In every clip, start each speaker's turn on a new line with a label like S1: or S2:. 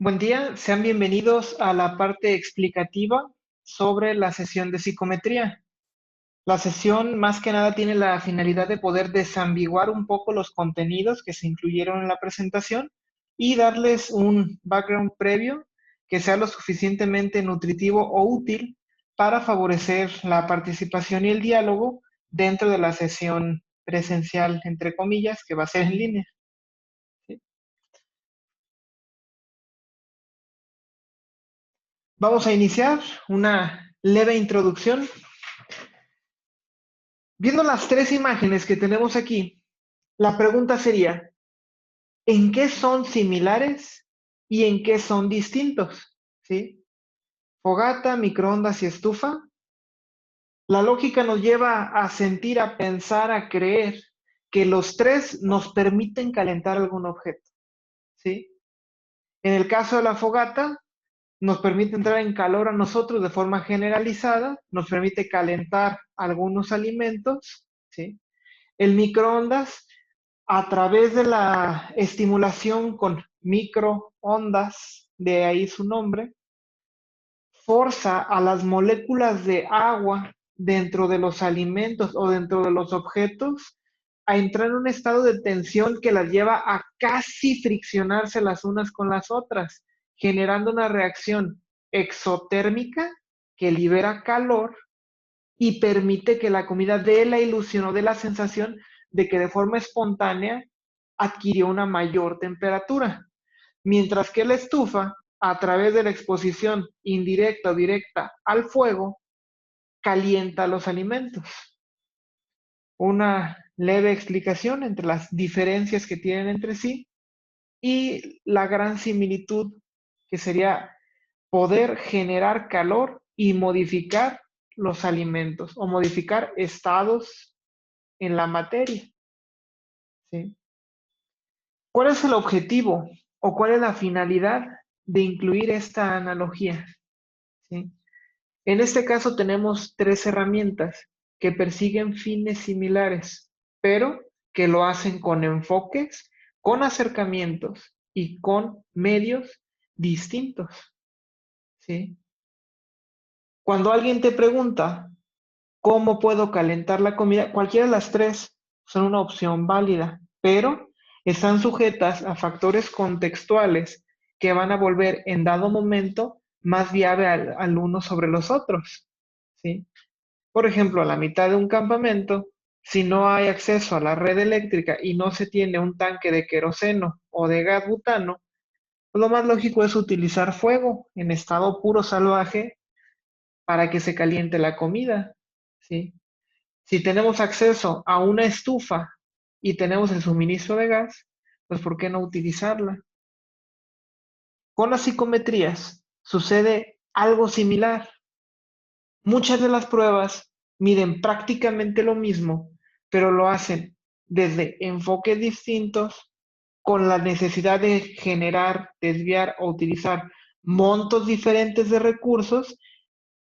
S1: Buen día, sean bienvenidos a la parte explicativa sobre la sesión de psicometría. La sesión más que nada tiene la finalidad de poder desambiguar un poco los contenidos que se incluyeron en la presentación y darles un background previo que sea lo suficientemente nutritivo o útil para favorecer la participación y el diálogo dentro de la sesión presencial, entre comillas, que va a ser en línea. ¿Sí? Vamos a iniciar una leve introducción. Viendo las tres imágenes que tenemos aquí, la pregunta sería, ¿en qué son similares y en qué son distintos? ¿Sí? Fogata, microondas y estufa. La lógica nos lleva a sentir, a pensar, a creer que los tres nos permiten calentar algún objeto. ¿Sí? En el caso de la fogata, nos permite entrar en calor a nosotros de forma generalizada, nos permite calentar algunos alimentos, ¿sí? El microondas, a través de la estimulación con microondas, de ahí su nombre, forza a las moléculas de agua dentro de los alimentos o dentro de los objetos a entrar en un estado de tensión que las lleva a casi friccionarse las unas con las otras, generando una reacción exotérmica que libera calor y permite que la comida dé la ilusión o dé la sensación de que de forma espontánea adquirió una mayor temperatura. Mientras que la estufa, a través de la exposición indirecta o directa al fuego, calienta los alimentos. Una leve explicación entre las diferencias que tienen entre sí y la gran similitud que sería poder generar calor y modificar los alimentos o modificar estados en la materia. ¿Sí? ¿Cuál es el objetivo o cuál es la finalidad de incluir esta analogía? ¿Sí? En este caso tenemos tres herramientas que persiguen fines similares, pero que lo hacen con enfoques, con acercamientos y con medios distintos. ¿Sí? Cuando alguien te pregunta, ¿cómo puedo calentar la comida? Cualquiera de las tres son una opción válida, pero están sujetas a factores contextuales que van a volver en dado momento más viable al uno sobre los otros. ¿Sí? Por ejemplo, a la mitad de un campamento, si no hay acceso a la red eléctrica y no se tiene un tanque de queroseno o de gas butano, pues lo más lógico es utilizar fuego en estado puro salvaje para que se caliente la comida. ¿Sí? Si tenemos acceso a una estufa y tenemos el suministro de gas, pues ¿por qué no utilizarla? Con las psicometrías sucede algo similar. Muchas de las pruebas miden prácticamente lo mismo, pero lo hacen desde enfoques distintos, con la necesidad de generar, desviar o utilizar montos diferentes de recursos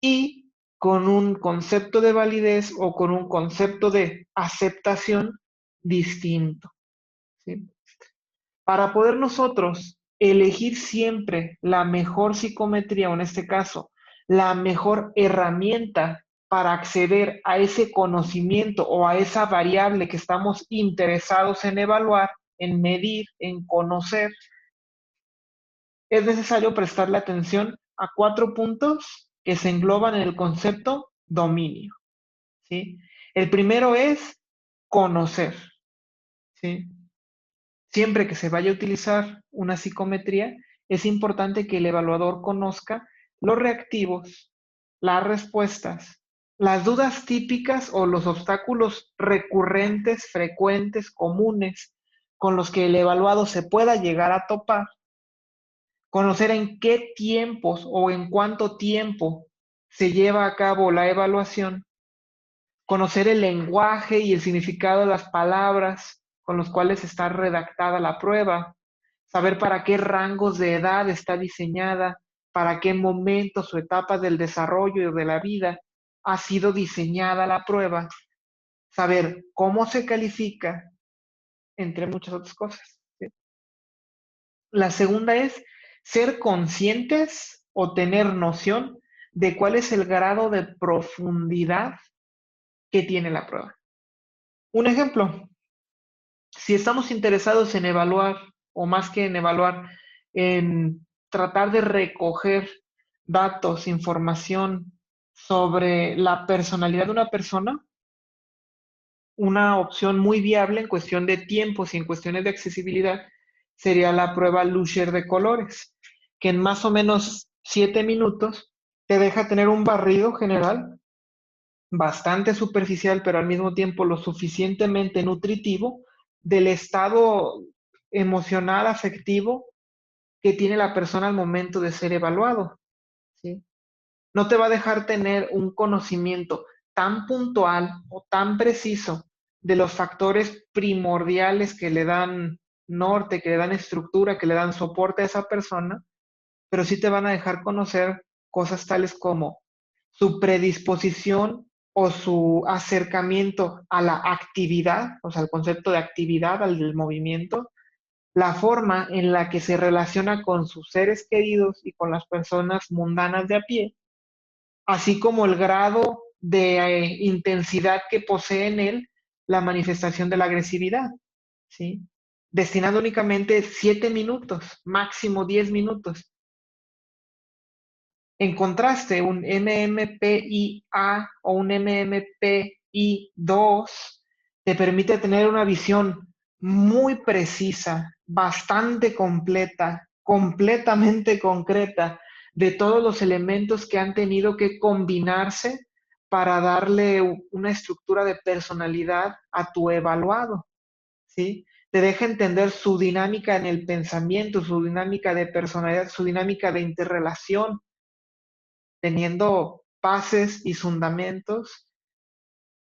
S1: y con un concepto de validez o con un concepto de aceptación distinto. ¿Sí? Para poder nosotros elegir siempre la mejor psicometría, o en este caso, la mejor herramienta para acceder a ese conocimiento o a esa variable que estamos interesados en evaluar, en medir, en conocer, es necesario prestarle atención a cuatro puntos que se engloban en el concepto dominio. ¿Sí? El primero es conocer. ¿Sí? Siempre que se vaya a utilizar una psicometría, es importante que el evaluador conozca los reactivos, las respuestas, las dudas típicas o los obstáculos recurrentes, frecuentes, comunes, con los que el evaluado se pueda llegar a topar, conocer en qué tiempos o en cuánto tiempo se lleva a cabo la evaluación, conocer el lenguaje y el significado de las palabras con los cuales está redactada la prueba, saber para qué rangos de edad está diseñada, para qué momentos o etapas del desarrollo de la vida ha sido diseñada la prueba, saber cómo se califica, entre muchas otras cosas. ¿Sí? La segunda es ser conscientes o tener noción de cuál es el grado de profundidad que tiene la prueba. Un ejemplo, si estamos interesados en evaluar, o más que en evaluar, en tratar de recoger datos, información sobre la personalidad de una persona, una opción muy viable en cuestión de tiempos y en cuestiones de accesibilidad sería la prueba Lusher de colores, que en más o menos 7 minutos te deja tener un barrido general bastante superficial, pero al mismo tiempo lo suficientemente nutritivo del estado emocional, afectivo que tiene la persona al momento de ser evaluado, ¿sí? No te va a dejar tener un conocimiento tan puntual o tan preciso de los factores primordiales que le dan norte, que le dan estructura, que le dan soporte a esa persona, pero sí te van a dejar conocer cosas tales como su predisposición o su acercamiento a la actividad, o sea, el concepto de actividad, al del movimiento, la forma en la que se relaciona con sus seres queridos y con las personas mundanas de a pie, así como el grado de intensidad que posee en él la manifestación de la agresividad, ¿sí? Destinando únicamente 7 minutos, máximo 10 minutos. En contraste, un MMPI-A o un MMPI-2 te permite tener una visión muy precisa, bastante completa, completamente concreta de todos los elementos que han tenido que combinarse para darle una estructura de personalidad a tu evaluado, ¿sí? Te deja entender su dinámica en el pensamiento, su dinámica de personalidad, su dinámica de interrelación, teniendo bases y fundamentos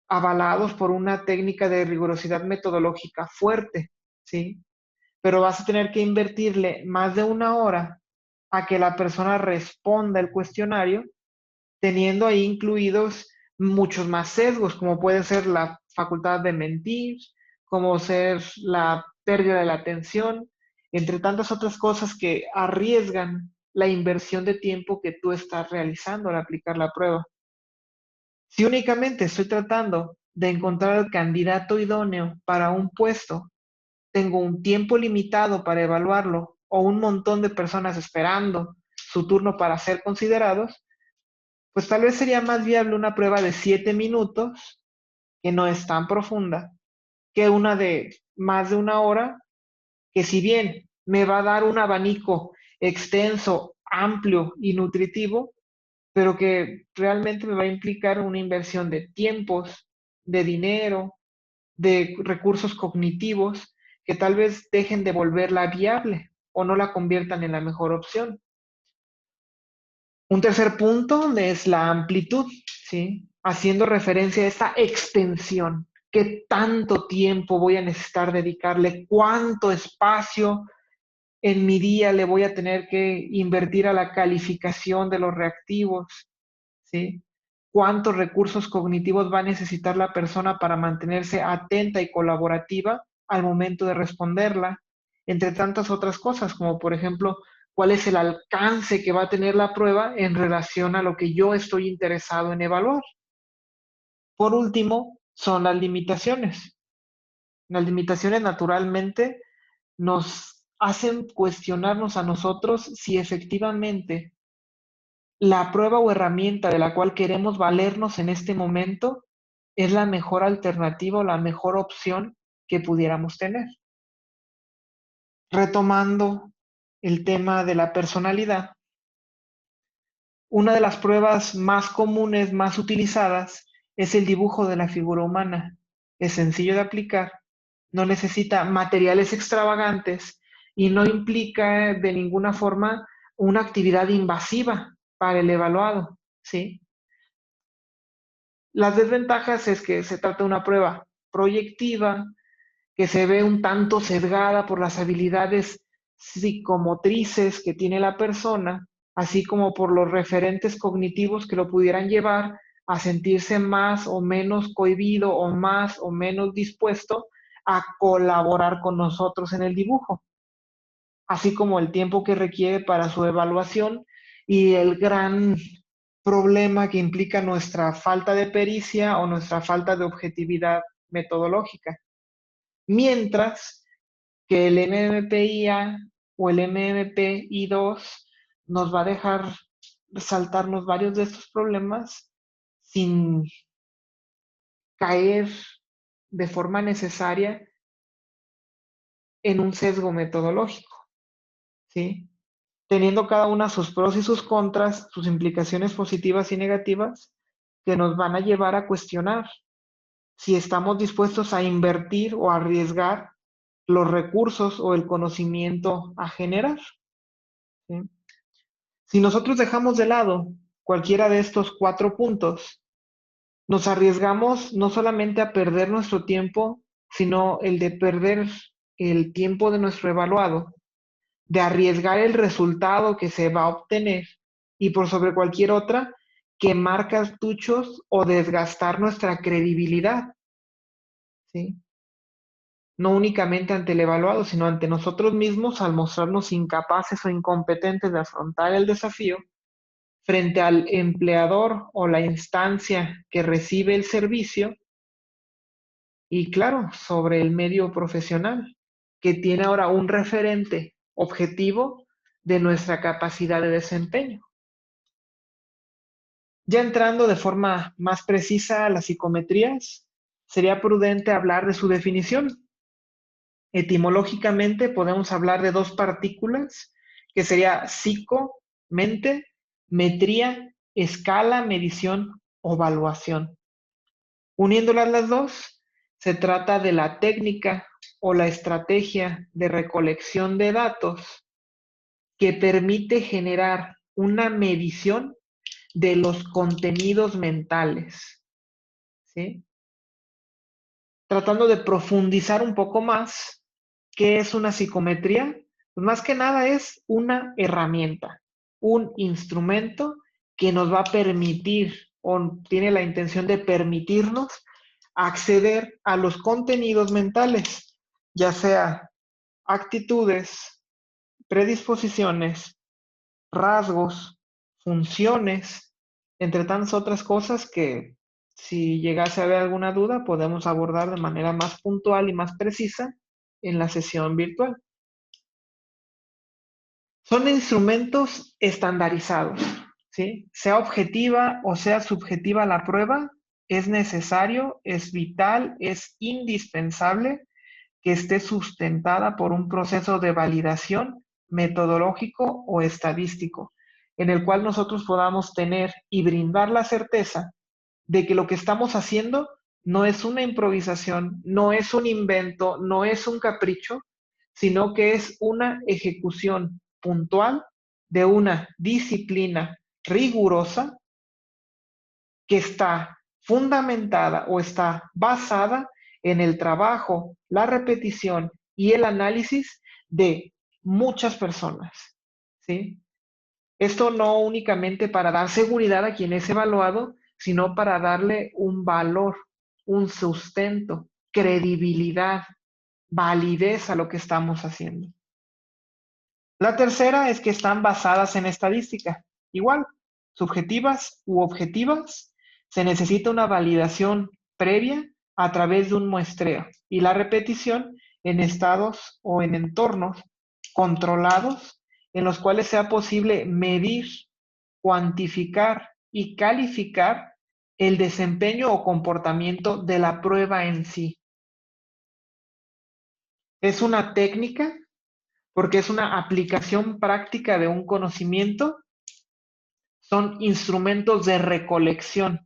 S1: avalados por una técnica de rigurosidad metodológica fuerte, ¿sí? Pero vas a tener que invertirle más de una hora a que la persona responda el cuestionario, teniendo ahí incluidos muchos más sesgos, como puede ser la facultad de mentir, como ser la pérdida de la atención, entre tantas otras cosas que arriesgan la inversión de tiempo que tú estás realizando al aplicar la prueba. Si únicamente estoy tratando de encontrar el candidato idóneo para un puesto, tengo un tiempo limitado para evaluarlo o un montón de personas esperando su turno para ser considerados, pues tal vez sería más viable una prueba de 7 minutos, que no es tan profunda, que una de más de una hora, que si bien me va a dar un abanico extenso, amplio y nutritivo, pero que realmente me va a implicar una inversión de tiempos, de dinero, de recursos cognitivos, que tal vez dejen de volverla viable o no la conviertan en la mejor opción. Un tercer punto es la amplitud, ¿sí? Haciendo referencia a esta extensión. ¿Qué tanto tiempo voy a necesitar dedicarle? ¿Cuánto espacio en mi día le voy a tener que invertir a la calificación de los reactivos? ¿Sí? ¿Cuántos recursos cognitivos va a necesitar la persona para mantenerse atenta y colaborativa al momento de responderla? Entre tantas otras cosas, como por ejemplo, cuál es el alcance que va a tener la prueba en relación a lo que yo estoy interesado en evaluar. Por último, son las limitaciones. Las limitaciones naturalmente nos hacen cuestionarnos a nosotros si efectivamente la prueba o herramienta de la cual queremos valernos en este momento es la mejor alternativa o la mejor opción que pudiéramos tener. Retomando el tema de la personalidad, una de las pruebas más comunes, más utilizadas, es el dibujo de la figura humana. Es sencillo de aplicar, no necesita materiales extravagantes y no implica de ninguna forma una actividad invasiva para el evaluado, ¿sí? Las desventajas es que se trata de una prueba proyectiva, que se ve un tanto sesgada por las habilidades psicomotrices que tiene la persona, así como por los referentes cognitivos que lo pudieran llevar a sentirse más o menos cohibido o más o menos dispuesto a colaborar con nosotros en el dibujo. así como el tiempo que requiere para su evaluación y el gran problema que implica nuestra falta de pericia o nuestra falta de objetividad metodológica. Mientras que el MMPI-A o el MMPI-2 nos va a dejar saltarnos varios de estos problemas sin caer de forma necesaria en un sesgo metodológico, ¿sí? Teniendo cada una sus pros y sus contras, sus implicaciones positivas y negativas, que nos van a llevar a cuestionar si estamos dispuestos a invertir o a arriesgar los recursos o el conocimiento a generar, ¿sí? Si nosotros dejamos de lado cualquiera de estos 4 puntos, nos arriesgamos no solamente a perder nuestro tiempo, sino el de perder el tiempo de nuestro evaluado, de arriesgar el resultado que se va a obtener y por sobre cualquier otra, quemar cartuchos o desgastar nuestra credibilidad, ¿sí? No únicamente ante el evaluado, sino ante nosotros mismos al mostrarnos incapaces o incompetentes de afrontar el desafío frente al empleador o la instancia que recibe el servicio y claro, sobre el medio profesional, que tiene ahora un referente objetivo de nuestra capacidad de desempeño. Ya entrando de forma más precisa a las psicometrías, sería prudente hablar de su definición. Etimológicamente podemos hablar de 2 partículas, que sería psico, mente, metría, escala, medición o evaluación. Uniéndolas las dos, se trata de la técnica o la estrategia de recolección de datos que permite generar una medición de los contenidos mentales, ¿sí? Tratando de profundizar un poco más, ¿qué es una psicometría? Pues más que nada es una herramienta, un instrumento que nos va a permitir o tiene la intención de permitirnos acceder a los contenidos mentales, ya sea actitudes, predisposiciones, rasgos, funciones, entre tantas otras cosas que si llegase a haber alguna duda podemos abordar de manera más puntual y más precisa en la sesión virtual. Son instrumentos estandarizados, ¿sí? Sea objetiva o sea subjetiva la prueba, es necesario, es vital, es indispensable que esté sustentada por un proceso de validación metodológico o estadístico, en el cual nosotros podamos tener y brindar la certeza de que lo que estamos haciendo no es una improvisación, no es un invento, no es un capricho, sino que es una ejecución puntual de una disciplina rigurosa que está fundamentada o está basada en el trabajo, la repetición y el análisis de muchas personas, ¿sí? Esto no únicamente para dar seguridad a quien es evaluado, sino para darle un valor, un sustento, credibilidad, validez a lo que estamos haciendo. La tercera es que están basadas en estadística. Igual, subjetivas u objetivas, se necesita una validación previa a través de un muestreo y la repetición en estados o en entornos controlados en los cuales sea posible medir, cuantificar y calificar el desempeño o comportamiento de la prueba en sí. Es una técnica porque es una aplicación práctica de un conocimiento, son instrumentos de recolección.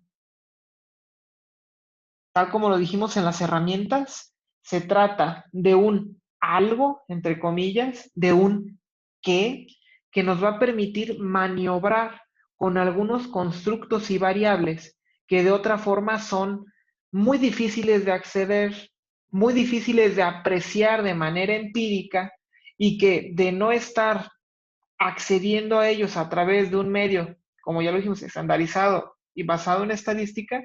S1: Tal como lo dijimos en las herramientas, se trata de un algo, entre comillas, de un qué, que nos va a permitir maniobrar con algunos constructos y variables que de otra forma son muy difíciles de acceder, muy difíciles de apreciar de manera empírica y que de no estar accediendo a ellos a través de un medio, como ya lo dijimos, estandarizado y basado en estadística,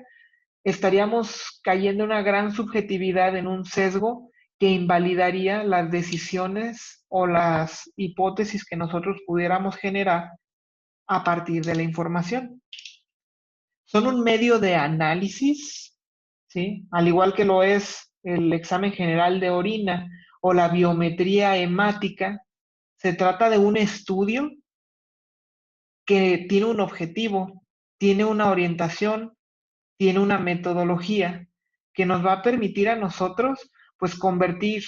S1: estaríamos cayendo en una gran subjetividad, en un sesgo que invalidaría las decisiones o las hipótesis que nosotros pudiéramos generar a partir de la información. Son un medio de análisis, ¿sí? Al igual que lo es el examen general de orina o la biometría hemática, se trata de un estudio que tiene un objetivo, tiene una orientación, tiene una metodología que nos va a permitir a nosotros, pues, convertir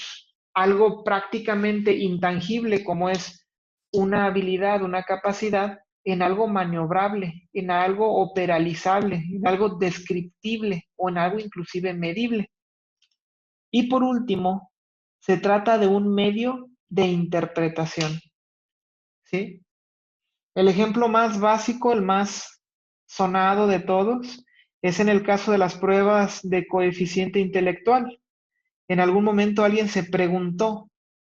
S1: algo prácticamente intangible como es una habilidad, una capacidad, en algo maniobrable, en algo operalizable, en algo descriptible o en algo inclusive medible. Y por último, se trata de un medio de interpretación, ¿sí? El ejemplo más básico, el más sonado de todos, es en el caso de las pruebas de coeficiente intelectual. En algún momento alguien se preguntó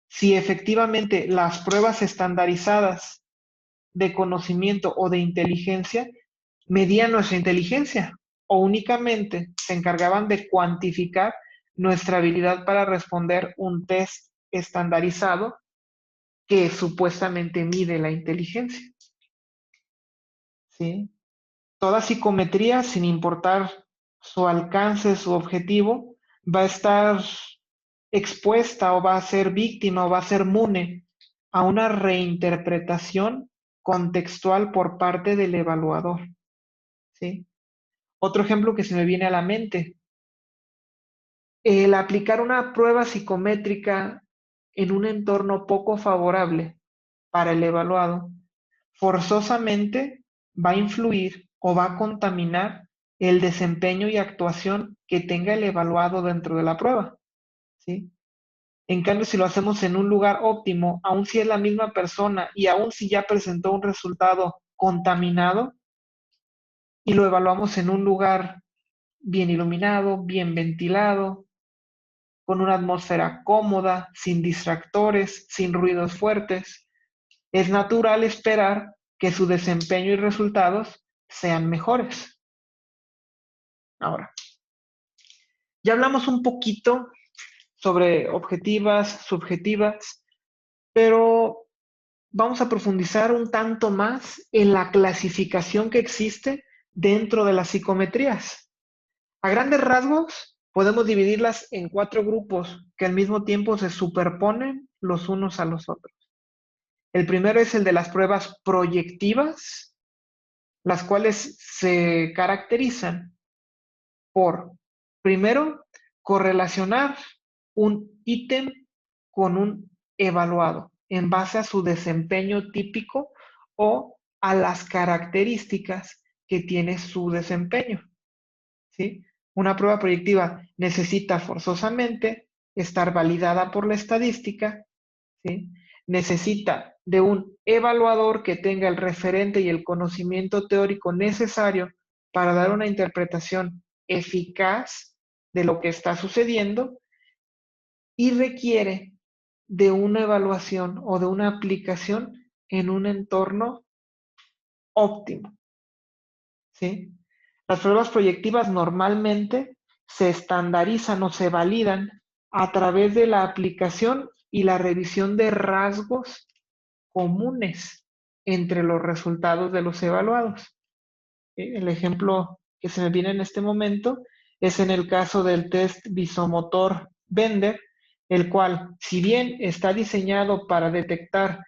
S1: si efectivamente las pruebas estandarizadas de conocimiento o de inteligencia medían nuestra inteligencia o únicamente se encargaban de cuantificar nuestra habilidad para responder un test estandarizado que supuestamente mide la inteligencia, ¿sí? Toda psicometría, sin importar su alcance, su objetivo, va a estar expuesta o va a ser víctima o va a ser mune a una reinterpretación contextual por parte del evaluador, ¿sí? Otro ejemplo que se me viene a la mente, el aplicar una prueba psicométrica en un entorno poco favorable para el evaluado, forzosamente va a influir o va a contaminar el desempeño y actuación que tenga el evaluado dentro de la prueba, ¿sí? En cambio, si lo hacemos en un lugar óptimo, aun si es la misma persona y aun si ya presentó un resultado contaminado y lo evaluamos en un lugar bien iluminado, bien ventilado, con una atmósfera cómoda, sin distractores, sin ruidos fuertes, es natural esperar que su desempeño y resultados sean mejores. Ahora, ya hablamos un poquito sobre objetivas, subjetivas, pero vamos a profundizar un tanto más en la clasificación que existe dentro de las psicometrías. A grandes rasgos, podemos dividirlas en 4 grupos que al mismo tiempo se superponen los unos a los otros. El primero es el de las pruebas proyectivas, las cuales se caracterizan por, primero, correlacionar un ítem con un evaluado en base a su desempeño típico o a las características que tiene su desempeño, ¿sí? Una prueba proyectiva necesita forzosamente estar validada por la estadística, ¿sí? Necesita de un evaluador que tenga el referente y el conocimiento teórico necesario para dar una interpretación eficaz de lo que está sucediendo y requiere de una evaluación o de una aplicación en un entorno óptimo, ¿sí? Las pruebas proyectivas normalmente se estandarizan o se validan a través de la aplicación y la revisión de rasgos comunes entre los resultados de los evaluados. El ejemplo que se me viene en este momento es en el caso del test visomotor Bender, el cual, si bien está diseñado para detectar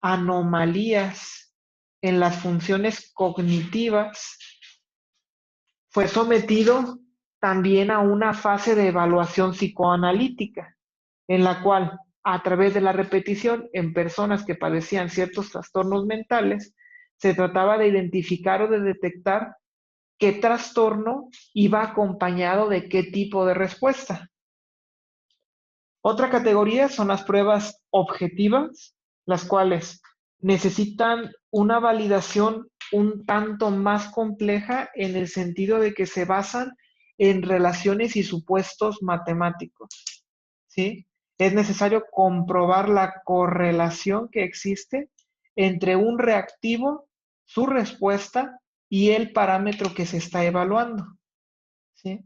S1: anomalías en las funciones cognitivas, fue sometido también a una fase de evaluación psicoanalítica, en la cual, a través de la repetición en personas que padecían ciertos trastornos mentales, se trataba de identificar o de detectar qué trastorno iba acompañado de qué tipo de respuesta. Otra categoría son las pruebas objetivas, las cuales necesitan una validación un tanto más compleja en el sentido de que se basan en relaciones y supuestos matemáticos, ¿sí? Es necesario comprobar la correlación que existe entre un reactivo, su respuesta y el parámetro que se está evaluando, ¿sí?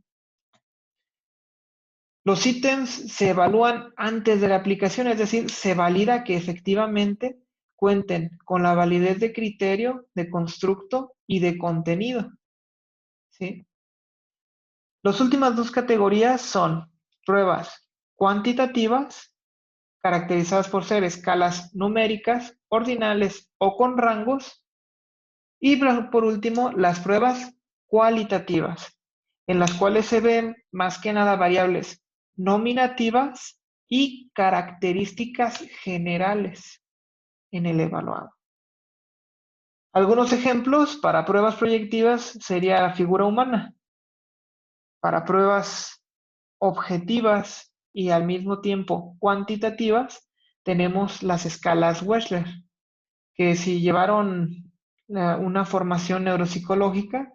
S1: Los ítems se evalúan antes de la aplicación, es decir, se valida que efectivamente cuenten con la validez de criterio, de constructo y de contenido, ¿sí? Las últimas dos categorías son pruebas cuantitativas, caracterizadas por ser escalas numéricas, ordinales o con rangos, y por último, las pruebas cualitativas, en las cuales se ven más que nada variables nominativas y características generales en el evaluado. Algunos ejemplos para pruebas proyectivas sería la figura humana. Para pruebas objetivas y al mismo tiempo cuantitativas, tenemos las escalas Wechsler, que si llevaron una formación neuropsicológica,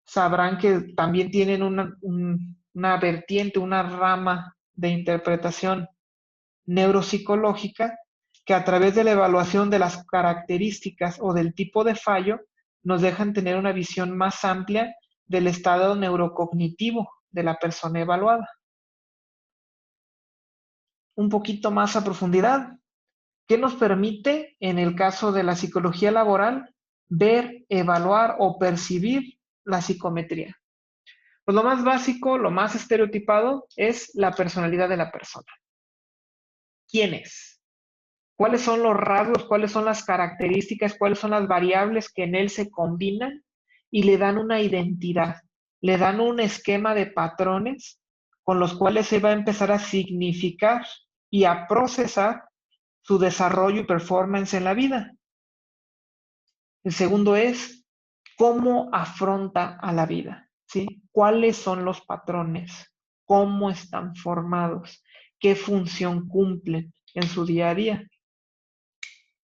S1: sabrán que también tienen una vertiente, una rama de interpretación neuropsicológica que a través de la evaluación de las características o del tipo de fallo nos dejan tener una visión más amplia del estado neurocognitivo de la persona evaluada. Un poquito más a profundidad, ¿qué nos permite, en el caso de la psicología laboral, ver, evaluar o percibir la psicometría? Pues lo más básico, lo más estereotipado es la personalidad de la persona. ¿Quién es? ¿Cuáles son los rasgos? ¿Cuáles son las características? ¿Cuáles son las variables que en él se combinan y le dan una identidad? Le dan un esquema de patrones con los cuales se va a empezar a significar y a procesar su desarrollo y performance en la vida. El segundo es cómo afronta a la vida, ¿sí? ¿Cuáles son los patrones? ¿Cómo están formados? ¿Qué función cumplen en su día a día?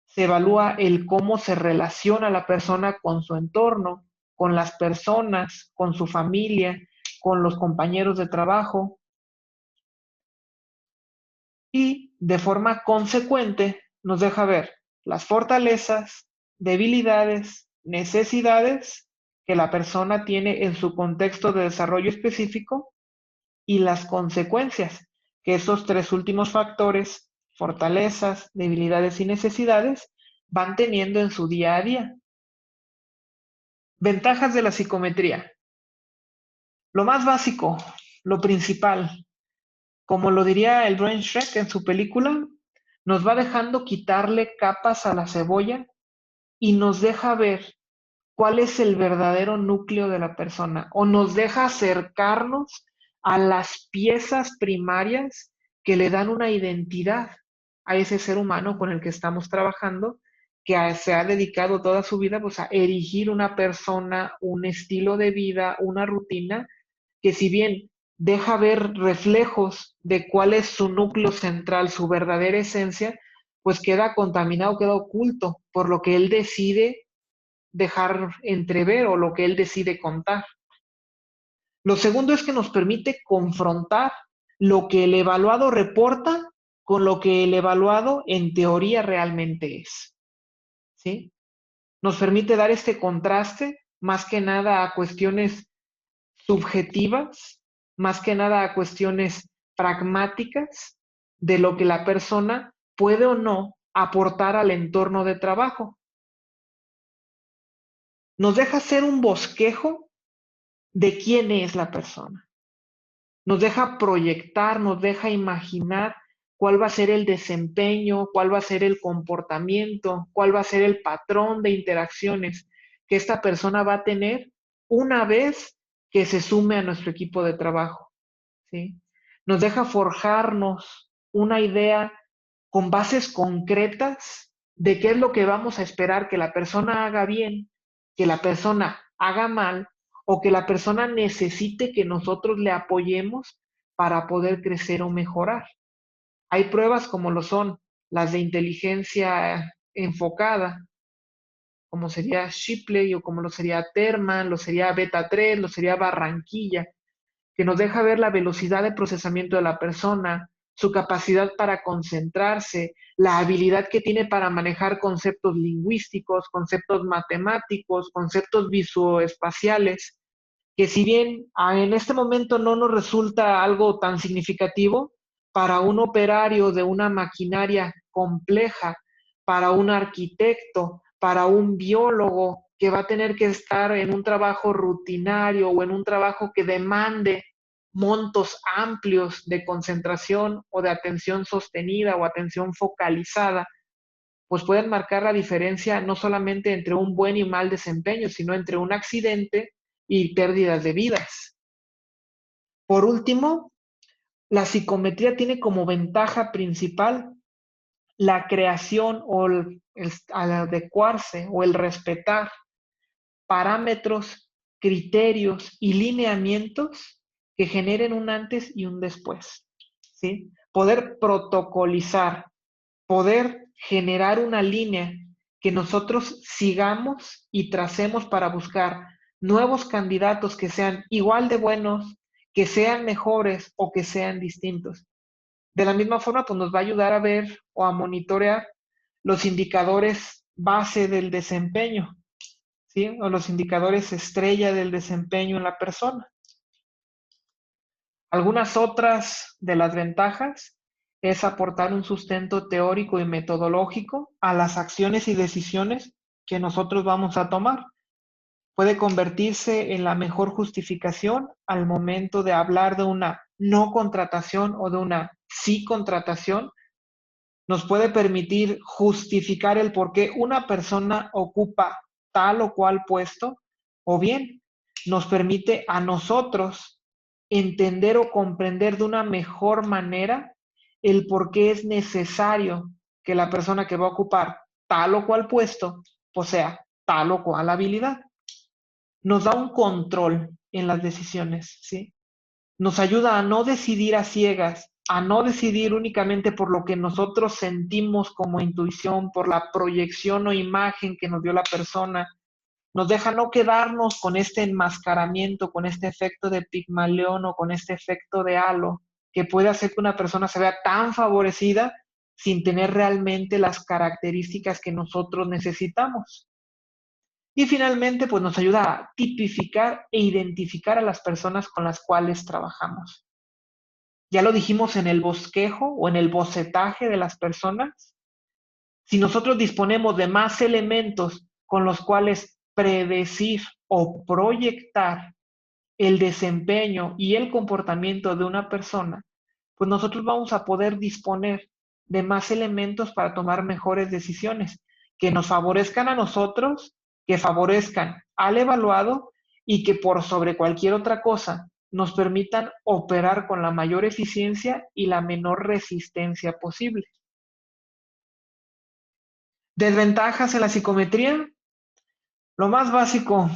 S1: Se evalúa el cómo se relaciona la persona con su entorno, con las personas, con su familia, con los compañeros de trabajo, y de forma consecuente nos deja ver las fortalezas, debilidades, necesidades que la persona tiene en su contexto de desarrollo específico y las consecuencias que esos tres últimos factores, fortalezas, debilidades y necesidades, van teniendo en su día a día. Ventajas de la psicometría. Lo más básico, lo principal, como lo diría el Brian Schreck en su película, nos va dejando quitarle capas a la cebolla y nos deja ver cuál es el verdadero núcleo de la persona, o nos deja acercarnos a las piezas primarias que le dan una identidad a ese ser humano con el que estamos trabajando, que se ha dedicado toda su vida pues, a erigir una persona, un estilo de vida, una rutina, que si bien deja ver reflejos de cuál es su núcleo central, su verdadera esencia, pues queda contaminado, queda oculto por lo que él decide dejar entrever o lo que él decide contar. Lo segundo es que nos permite confrontar lo que el evaluado reporta con lo que el evaluado en teoría realmente es, ¿sí? Nos permite dar este contraste más que nada a cuestiones subjetivas, más que nada a cuestiones pragmáticas de lo que la persona puede o no aportar al entorno de trabajo. Nos deja hacer un bosquejo de quién es la persona. Nos deja proyectar, nos deja imaginar cuál va a ser el desempeño, cuál va a ser el comportamiento, cuál va a ser el patrón de interacciones que esta persona va a tener una vez que se sume a nuestro equipo de trabajo, ¿sí? Nos deja forjarnos una idea con bases concretas de qué es lo que vamos a esperar que la persona haga bien, que la persona haga mal o que la persona necesite que nosotros le apoyemos para poder crecer o mejorar. Hay pruebas como lo son las de inteligencia enfocada, como sería Shipley o como lo sería Terman, lo sería Beta 3, lo sería Barranquilla, que nos deja ver la velocidad de procesamiento de la persona, su capacidad para concentrarse, la habilidad que tiene para manejar conceptos lingüísticos, conceptos matemáticos, conceptos visoespaciales, que si bien en este momento no nos resulta algo tan significativo, para un operario de una maquinaria compleja, para un arquitecto, para un biólogo que va a tener que estar en un trabajo rutinario o en un trabajo que demande montos amplios de concentración o de atención sostenida o atención focalizada, pues pueden marcar la diferencia no solamente entre un buen y mal desempeño, sino entre un accidente y pérdidas de vidas. Por último, la psicometría tiene como ventaja principal la creación o al adecuarse o el respetar parámetros, criterios y lineamientos que generen un antes y un después, ¿sí? Poder protocolizar, poder generar una línea que nosotros sigamos y tracemos para buscar nuevos candidatos que sean igual de buenos, que sean mejores o que sean distintos. De la misma forma, pues nos va a ayudar a ver o a monitorear los indicadores base del desempeño, ¿sí? O los indicadores estrella del desempeño en la persona. Algunas otras de las ventajas es aportar un sustento teórico y metodológico a las acciones y decisiones que nosotros vamos a tomar. Puede convertirse en la mejor justificación al momento de hablar de una no contratación o de una sí contratación. Nos puede permitir justificar el por qué una persona ocupa tal o cual puesto, o bien nos permite a nosotros entender o comprender de una mejor manera el por qué es necesario que la persona que va a ocupar tal o cual puesto posea tal o cual habilidad. Nos da un control en las decisiones, ¿sí? Nos ayuda a no decidir a ciegas, a no decidir únicamente por lo que nosotros sentimos como intuición, por la proyección o imagen que nos dio la persona. Nos deja no quedarnos con este enmascaramiento, con este efecto de Pigmalión o con este efecto de halo, que puede hacer que una persona se vea tan favorecida sin tener realmente las características que nosotros necesitamos. Y finalmente, pues nos ayuda a tipificar e identificar a las personas con las cuales trabajamos. Ya lo dijimos en el bosquejo o en el bocetaje de las personas. Si nosotros disponemos de más elementos con los cuales predecir o proyectar el desempeño y el comportamiento de una persona, pues nosotros vamos a poder disponer de más elementos para tomar mejores decisiones que nos favorezcan a nosotros, que favorezcan al evaluado y que por sobre cualquier otra cosa nos permitan operar con la mayor eficiencia y la menor resistencia posible. Desventajas en la psicometría. Lo más básico,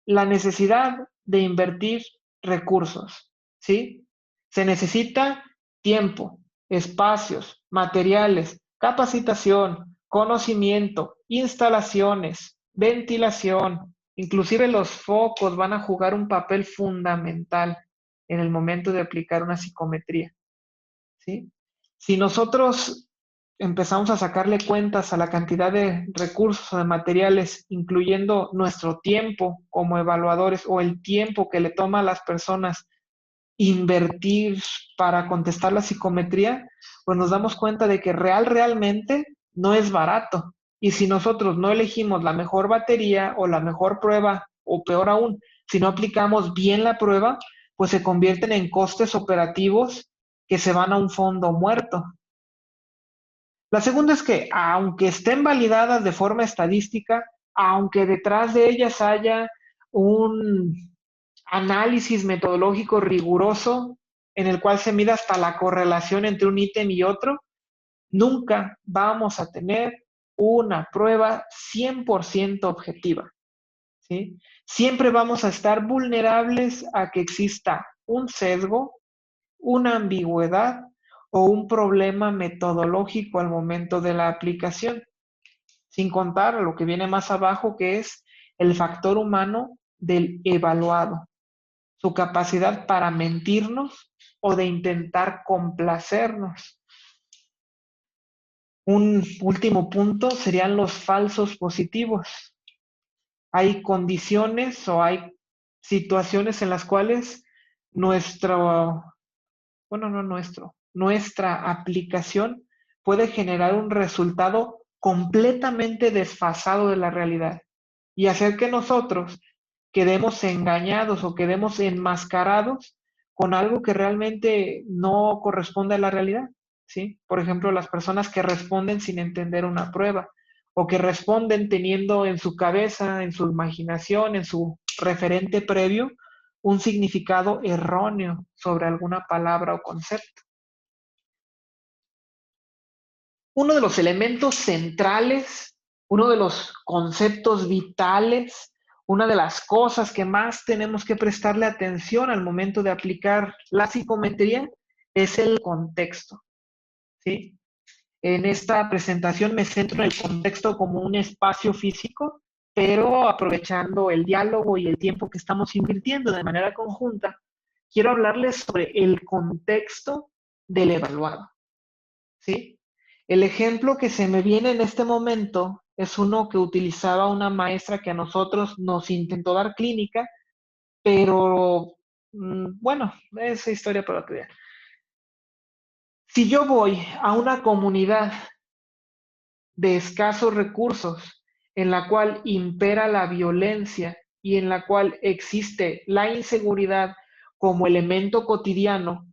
S1: la necesidad de invertir recursos, ¿sí? Se necesita tiempo, espacios, materiales, capacitación, conocimiento, instalaciones, ventilación, inclusive los focos van a jugar un papel fundamental en el momento de aplicar una psicometría, ¿sí? Si nosotros empezamos a sacarle cuentas a la cantidad de recursos o de materiales, incluyendo nuestro tiempo como evaluadores o el tiempo que le toma a las personas invertir para contestar la psicometría, pues nos damos cuenta de que realmente no es barato. Y si nosotros no elegimos la mejor batería o la mejor prueba, o peor aún, si no aplicamos bien la prueba, pues se convierten en costes operativos que se van a un fondo muerto. La segunda es que, aunque estén validadas de forma estadística, aunque detrás de ellas haya un análisis metodológico riguroso en el cual se mida hasta la correlación entre un ítem y otro, nunca vamos a tener una prueba 100% objetiva, ¿sí? Siempre vamos a estar vulnerables a que exista un sesgo, una ambigüedad o un problema metodológico al momento de la aplicación, sin contar lo que viene más abajo, que es el factor humano del evaluado, su capacidad para mentirnos o de intentar complacernos. Un último punto serían los falsos positivos. Hay condiciones o hay situaciones en las cuales nuestro, bueno, no nuestro, nuestra aplicación puede generar un resultado completamente desfasado de la realidad y hacer que nosotros quedemos engañados o quedemos enmascarados con algo que realmente no corresponde a la realidad, ¿sí? Por ejemplo, las personas que responden sin entender una prueba o que responden teniendo en su cabeza, en su imaginación, en su referente previo, un significado erróneo sobre alguna palabra o concepto. Uno de los elementos centrales, uno de los conceptos vitales, una de las cosas que más tenemos que prestarle atención al momento de aplicar la psicometría es el contexto, ¿sí? En esta presentación me centro en el contexto como un espacio físico, pero aprovechando el diálogo y el tiempo que estamos invirtiendo de manera conjunta, quiero hablarles sobre el contexto del evaluado, ¿sí? El ejemplo que se me viene en este momento es uno que utilizaba una maestra que a nosotros nos intentó dar clínica, pero bueno, esa historia para otro día. Si yo voy a una comunidad de escasos recursos en la cual impera la violencia y en la cual existe la inseguridad como elemento cotidiano,